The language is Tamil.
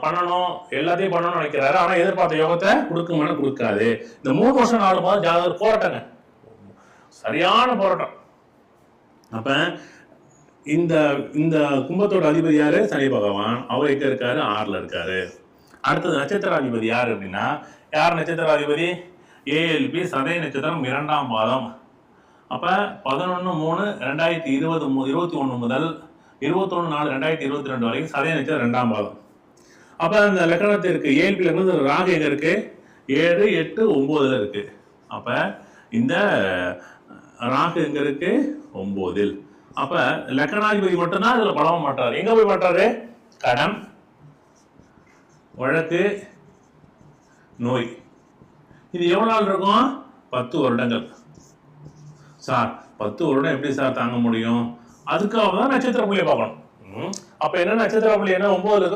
பண்ணணும் எல்லாத்தையும் பண்ணணும்னு நினைக்கிறாரு. ஆனா எதிர்பார்த்த யோகத்தை கொடுக்குமான்னு கொடுக்காது. இந்த 3 வருஷம் 4 மாதம் ஜாதகர் போராட்டங்க, சரியான போராட்டம். அப்ப இந்த இந்த கும்பத்தோட அதிபதி யாரு? சனி பகவான். அவர் எங்க இருக்காரு? 6ல இருக்காரு. அடுத்தது நட்சத்திராதிபதி யாரு அப்படின்னா, யார் நட்சத்திராதிபதி? ஏஎல்பி சதய நட்சத்திரம் 2ஆம் பாதம். அப்ப 11/3/2021 முதல் 21/4/2022 வரைக்கும் சதய நட்சத்திரம் 2ஆம் பாதம். அப்ப அந்த லக்னத்திற்கு ஏஎல்பி லக்னத்தில் ராகு எங்க இருக்கு? 7, 8, 9ல இருக்கு. அப்ப இந்த ராகு எங்க இருக்கு? 9ல். அப்ப லக்னாதிபதி மட்டும்தான் இதுல பலமா மாட்டாரு. எங்க போய் மாட்டாரு? கடன், வழக்கு, நோய். இது எவ்வளவு நாள் இருக்கும்? 10 வருடங்கள். சார் 10 வருடம் எப்படி சார் தாங்க முடியும்? அதுக்காக தான் நட்சத்திர புள்ளியை பார்க்கணும். அப்ப என்ன நட்சத்திர புள்ளி என்ன? 9ல